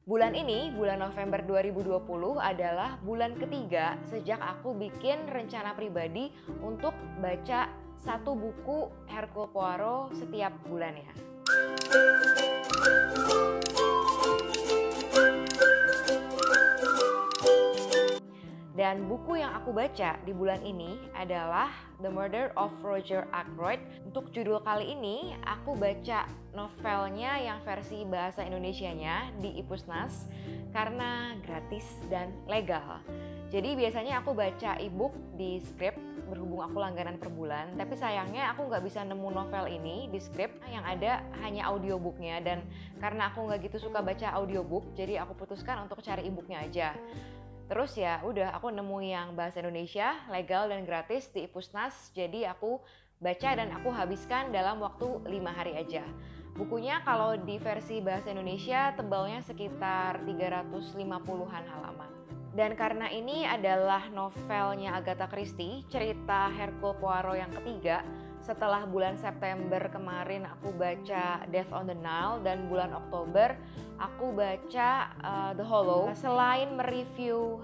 Bulan ini, bulan November 2020 adalah bulan ketiga sejak aku bikin rencana pribadi untuk baca satu buku Hercule Poirot setiap bulannya. Dan buku yang aku baca di bulan ini adalah The Murder of Roger Ackroyd. Untuk judul kali ini, aku baca novelnya yang versi bahasa Indonesianya di Ipusnas karena gratis dan legal. Jadi biasanya aku baca e-book di Script berhubung aku langganan per bulan, tapi sayangnya aku nggak bisa nemu novel ini di Script, yang ada hanya audiobooknya, dan karena aku nggak gitu suka baca audiobook, jadi aku putuskan untuk cari e-booknya aja. Terus ya udah, aku nemu yang bahasa Indonesia, legal dan gratis di Ipusnas, jadi aku baca dan aku habiskan dalam waktu 5 hari aja. Bukunya kalau di versi bahasa Indonesia tebalnya sekitar 350-an halaman. Dan karena ini adalah novelnya Agatha Christie, cerita Hercule Poirot yang ketiga, setelah bulan September kemarin aku baca Death on the Nile, dan bulan Oktober aku baca The Hollow. Selain mereview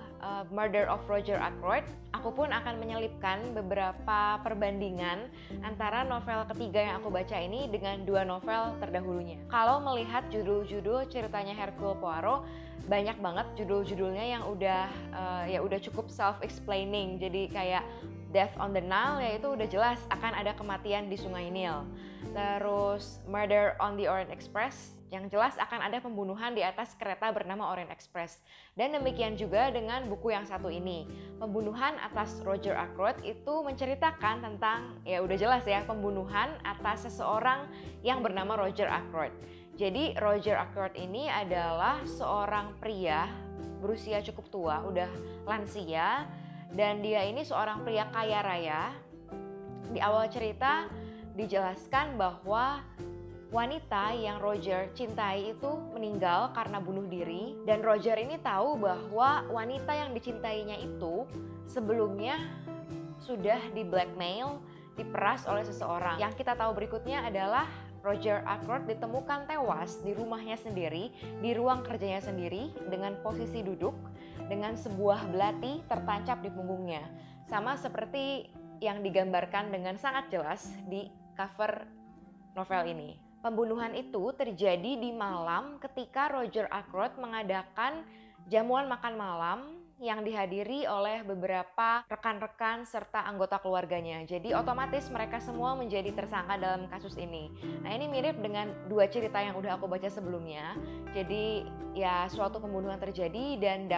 Murder of Roger Ackroyd, aku pun akan menyelipkan beberapa perbandingan antara novel ketiga yang aku baca ini dengan dua novel terdahulunya. Kalau melihat judul-judul ceritanya Hercule Poirot, banyak banget judul-judulnya yang udah cukup self-explaining. Jadi kayak Death on the Nile, yaitu udah jelas akan ada kematian di Sungai Nil. Terus Murder on the Orient Express, yang jelas akan ada pembunuhan di atas kereta bernama Orient Express. Dan demikian juga dengan buku yang satu ini. Pembunuhan atas Roger Ackroyd itu menceritakan tentang, ya udah jelas ya, pembunuhan atas seseorang yang bernama Roger Ackroyd. Jadi Roger Ackroyd ini adalah seorang pria berusia cukup tua, udah lansia, dan dia ini seorang pria kaya raya. Di awal cerita dijelaskan bahwa wanita yang Roger cintai itu meninggal karena bunuh diri, dan Roger ini tahu bahwa wanita yang dicintainya itu sebelumnya sudah di blackmail, diperas oleh seseorang. Yang kita tahu berikutnya adalah Roger Ackroyd ditemukan tewas di rumahnya sendiri, di ruang kerjanya sendiri, dengan posisi duduk, dengan sebuah belati tertancap di punggungnya. Sama seperti yang digambarkan dengan sangat jelas di cover novel ini. Pembunuhan itu terjadi di malam ketika Roger Ackroyd mengadakan jamuan makan malam yang dihadiri oleh beberapa rekan-rekan serta anggota keluarganya. Jadi otomatis mereka semua menjadi tersangka dalam kasus ini. Nah, ini mirip dengan dua cerita yang udah aku baca sebelumnya. Jadi ya, suatu pembunuhan terjadi dan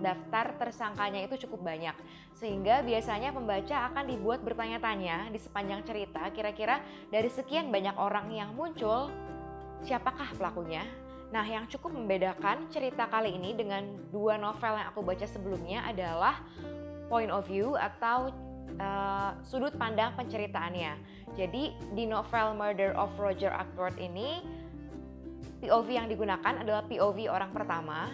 daftar tersangkanya itu cukup banyak. Sehingga biasanya pembaca akan dibuat bertanya-tanya di sepanjang cerita, kira-kira dari sekian banyak orang yang muncul, siapakah pelakunya? Nah, yang cukup membedakan cerita kali ini dengan dua novel yang aku baca sebelumnya adalah point of view atau sudut pandang penceritaannya. Jadi di novel Murder of Roger Ackroyd ini, POV yang digunakan adalah POV orang pertama.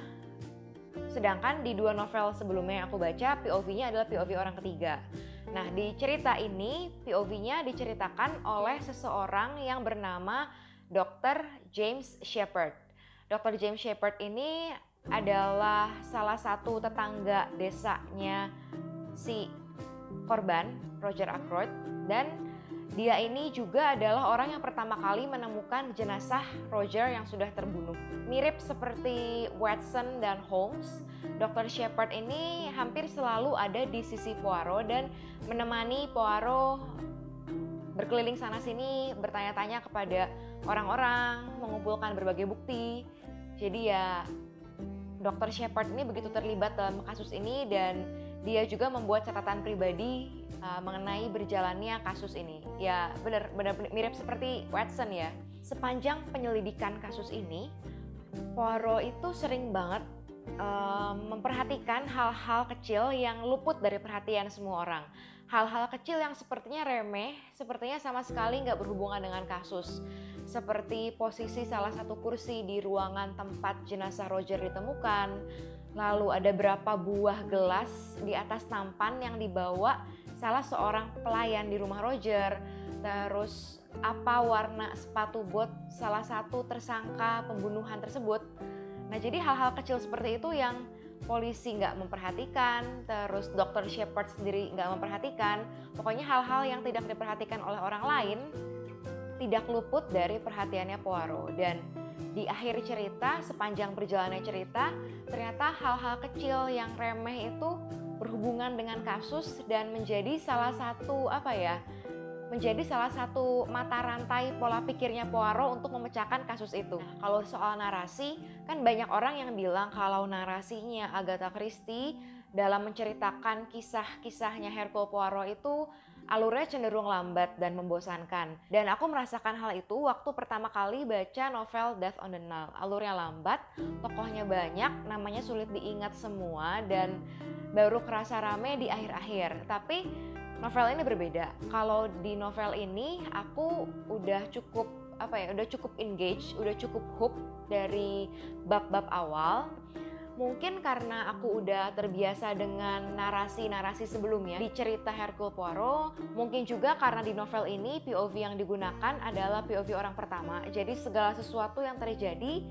Sedangkan di dua novel sebelumnya yang aku baca, POV-nya adalah POV orang ketiga. Nah, di cerita ini POV-nya diceritakan oleh seseorang yang bernama Dr. James Shepherd. Dr. James Shepherd ini adalah salah satu tetangga desanya si korban Roger Ackroyd, dan dia ini juga adalah orang yang pertama kali menemukan jenazah Roger yang sudah terbunuh. Mirip seperti Watson dan Holmes, Dr. Shepherd ini hampir selalu ada di sisi Poirot dan menemani Poirot berkeliling sana-sini, bertanya-tanya kepada orang-orang, mengumpulkan berbagai bukti. Jadi ya, Dr. Shepherd ini begitu terlibat dalam kasus ini, dan dia juga membuat catatan pribadi mengenai berjalannya kasus ini. Ya benar mirip seperti Watson ya. Sepanjang penyelidikan kasus ini, Poirot itu sering banget memperhatikan hal-hal kecil yang luput dari perhatian semua orang. Hal-hal kecil yang sepertinya remeh, sepertinya sama sekali nggak berhubungan dengan kasus. Seperti posisi salah satu kursi di ruangan tempat jenazah Roger ditemukan. Lalu ada berapa buah gelas di atas nampan yang dibawa salah seorang pelayan di rumah Roger. Terus apa warna sepatu bot salah satu tersangka pembunuhan tersebut. Nah jadi hal-hal kecil seperti itu yang polisi nggak memperhatikan, terus Dr. Shepard sendiri nggak memperhatikan, pokoknya hal-hal yang tidak diperhatikan oleh orang lain tidak luput dari perhatiannya Poirot. Dan di akhir cerita, sepanjang perjalanan cerita, ternyata hal-hal kecil yang remeh itu berhubungan dengan kasus dan menjadi salah satu mata rantai pola pikirnya Poirot untuk memecahkan kasus itu. Nah, kalau soal narasi, kan banyak orang yang bilang kalau narasinya Agatha Christie dalam menceritakan kisah-kisahnya Hercule Poirot itu alurnya cenderung lambat dan membosankan. Dan aku merasakan hal itu waktu pertama kali baca novel Death on the Nile. Alurnya lambat, tokohnya banyak, namanya sulit diingat semua, dan baru kerasa rame di akhir-akhir. Tapi novel ini berbeda. Kalau di novel ini aku udah cukup engage, udah cukup hook dari bab-bab awal. Mungkin karena aku udah terbiasa dengan narasi-narasi sebelumnya di cerita Hercule Poirot. Mungkin juga karena di novel ini POV yang digunakan adalah POV orang pertama. Jadi segala sesuatu yang terjadi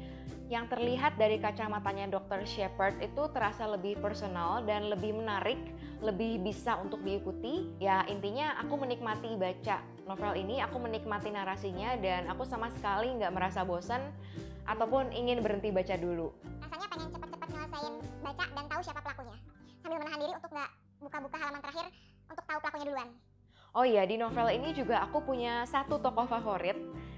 yang terlihat dari kacamatanya Dr. Shepard itu terasa lebih personal dan lebih menarik, lebih bisa untuk diikuti. Ya intinya aku menikmati baca novel ini, aku menikmati narasinya, dan aku sama sekali nggak merasa bosan ataupun ingin berhenti baca dulu. Rasanya pengen cepet-cepet nyelesain baca dan tahu siapa pelakunya, sambil menahan diri untuk nggak buka-buka halaman terakhir untuk tahu pelakunya duluan. Oh iya, di novel ini juga aku punya satu tokoh favorit.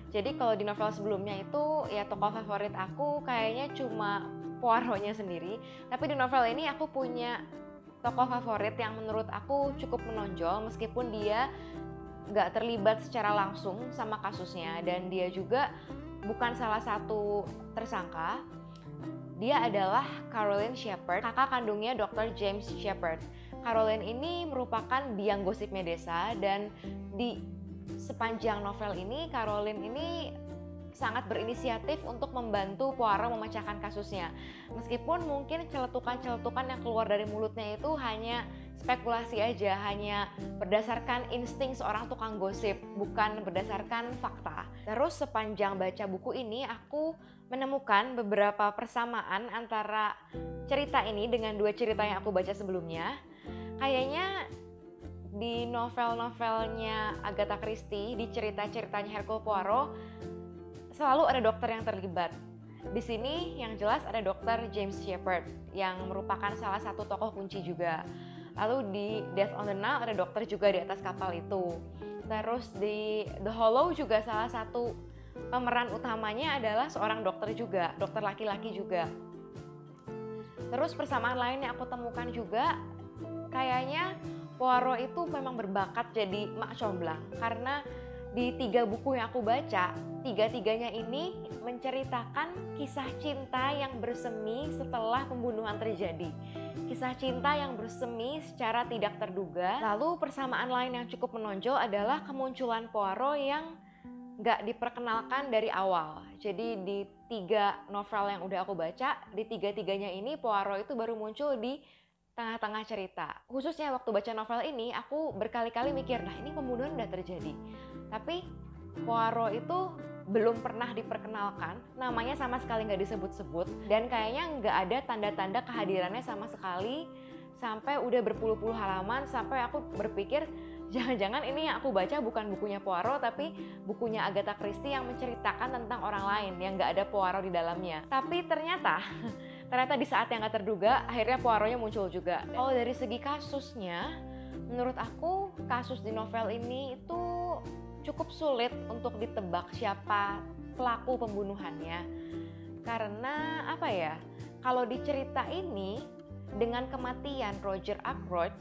Jadi kalau di novel sebelumnya itu ya tokoh favorit aku kayaknya cuma Poirotnya sendiri. Tapi di novel ini aku punya tokoh favorit yang menurut aku cukup menonjol meskipun dia nggak terlibat secara langsung sama kasusnya, dan dia juga bukan salah satu tersangka. Dia adalah Caroline Shepard, kakak kandungnya Dr. James Shepard. Caroline ini merupakan biang gosipnya desa, dan di sepanjang novel ini Caroline ini sangat berinisiatif untuk membantu Poirot memecahkan kasusnya. Meskipun mungkin celetukan-celetukan yang keluar dari mulutnya itu hanya spekulasi aja, hanya berdasarkan insting seorang tukang gosip, bukan berdasarkan fakta. Terus sepanjang baca buku ini aku menemukan beberapa persamaan antara cerita ini dengan dua cerita yang aku baca sebelumnya. Kayaknya di novel-novelnya Agatha Christie, di cerita-ceritanya Hercule Poirot, selalu ada dokter yang terlibat. Di sini yang jelas ada Dr. James Shepard yang merupakan salah satu tokoh kunci juga. Lalu di Death on the Nile ada dokter juga di atas kapal itu. Terus di The Hollow juga salah satu pemeran utamanya adalah seorang dokter juga, dokter laki-laki juga. Terus persamaan lain yang aku temukan juga, kayaknya Poirot itu memang berbakat jadi mak comblang, karena di 3 buku yang aku baca, tiga-tiganya ini menceritakan kisah cinta yang bersemi setelah pembunuhan terjadi. Kisah cinta yang bersemi secara tidak terduga. Lalu persamaan lain yang cukup menonjol adalah kemunculan Poirot yang nggak diperkenalkan dari awal. Jadi di 3 novel yang udah aku baca, di 3-tiganya ini Poirot itu baru muncul di tengah-tengah cerita. Khususnya waktu baca novel ini, aku berkali-kali mikir, nah ini pembunuhan udah terjadi. Tapi Poirot itu belum pernah diperkenalkan, namanya sama sekali nggak disebut-sebut, dan kayaknya nggak ada tanda-tanda kehadirannya sama sekali, sampai udah berpuluh-puluh halaman, sampai aku berpikir, jangan-jangan ini yang aku baca bukan bukunya Poirot, tapi bukunya Agatha Christie yang menceritakan tentang orang lain, yang nggak ada Poirot di dalamnya. Tapi ternyata di saat yang gak terduga, akhirnya Poirotnya muncul juga. Kalau dari segi kasusnya, menurut aku kasus di novel ini itu cukup sulit untuk ditebak siapa pelaku pembunuhannya. Karena kalau di cerita ini, dengan kematian Roger Ackroyd,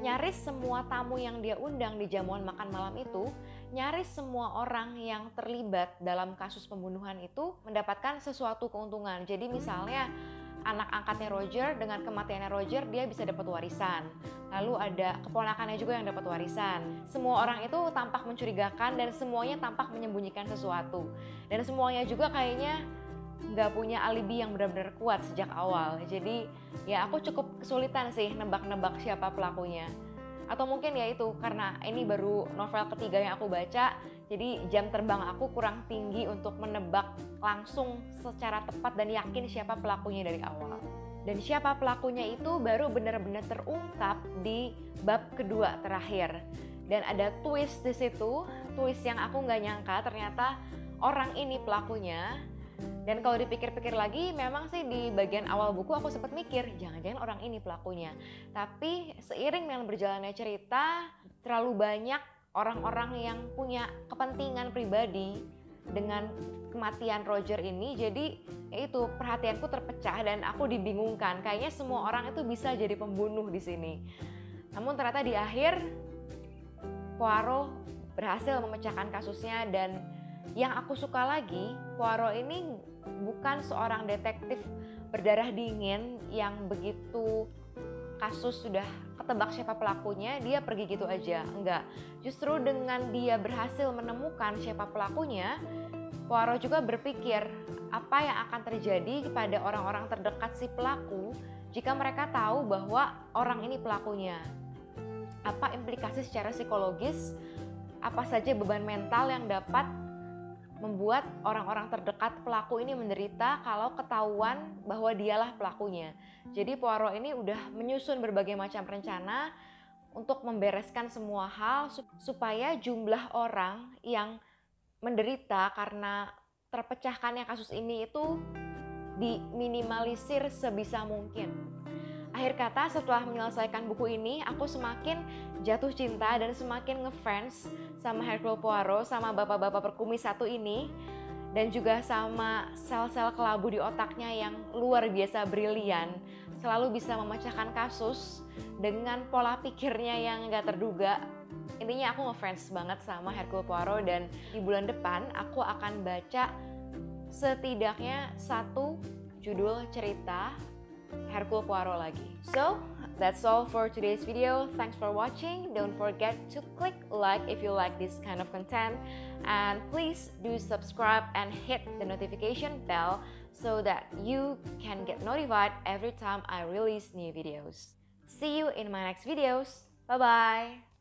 nyaris semua tamu yang dia undang di jamuan makan malam itu, nyaris semua orang yang terlibat dalam kasus pembunuhan itu mendapatkan sesuatu keuntungan. Jadi misalnya anak angkatnya Roger, dengan kematiannya Roger dia bisa dapat warisan. Lalu ada keponakannya juga yang dapat warisan. Semua orang itu tampak mencurigakan dan semuanya tampak menyembunyikan sesuatu. Dan semuanya juga kayaknya nggak punya alibi yang benar-benar kuat sejak awal. Jadi ya aku cukup kesulitan sih nebak-nebak siapa pelakunya. Atau mungkin ya itu karena ini baru novel ketiga yang aku baca, Jadi jam terbang aku kurang tinggi untuk menebak langsung secara tepat dan yakin siapa pelakunya dari awal. Dan siapa pelakunya itu baru benar-benar terungkap di bab kedua terakhir. Dan ada twist di situ, twist yang aku nggak nyangka ternyata orang ini pelakunya. Dan kalau dipikir-pikir lagi, memang sih di bagian awal buku aku sempat mikir, jangan-jangan orang ini pelakunya. Tapi seiring dengan berjalannya cerita, terlalu banyak orang-orang yang punya kepentingan pribadi dengan kematian Roger ini, jadi itu perhatianku terpecah dan aku dibingungkan. Kayaknya semua orang itu bisa jadi pembunuh di sini. Namun ternyata di akhir Poirot berhasil memecahkan kasusnya, dan yang aku suka lagi, Poirot ini bukan seorang detektif berdarah dingin yang begitu kasus sudah ketebak siapa pelakunya, dia pergi gitu aja. Enggak, justru dengan dia berhasil menemukan siapa pelakunya, Poirot juga berpikir apa yang akan terjadi kepada orang-orang terdekat si pelaku jika mereka tahu bahwa orang ini pelakunya. Apa implikasi secara psikologis, apa saja beban mental yang dapat membuat orang-orang terdekat pelaku ini menderita kalau ketahuan bahwa dialah pelakunya. Jadi Poirot ini udah menyusun berbagai macam rencana untuk membereskan semua hal supaya jumlah orang yang menderita karena terpecahkannya kasus ini itu diminimalisir sebisa mungkin. Akhir kata, setelah menyelesaikan buku ini, aku semakin jatuh cinta dan semakin ngefans sama Hercule Poirot, sama bapak-bapak perkumis satu ini, dan juga sama sel-sel kelabu di otaknya yang luar biasa brilian, selalu bisa memecahkan kasus dengan pola pikirnya yang gak terduga. Intinya aku ngefans banget sama Hercule Poirot, dan di bulan depan aku akan baca setidaknya satu judul cerita Hercule Poirot lagi. So, that's all for today's video. Thanks for watching. Don't forget to click like if you like this kind of content. And please do subscribe and hit the notification bell so that you can get notified every time I release new videos. See you in my next videos. Bye-bye.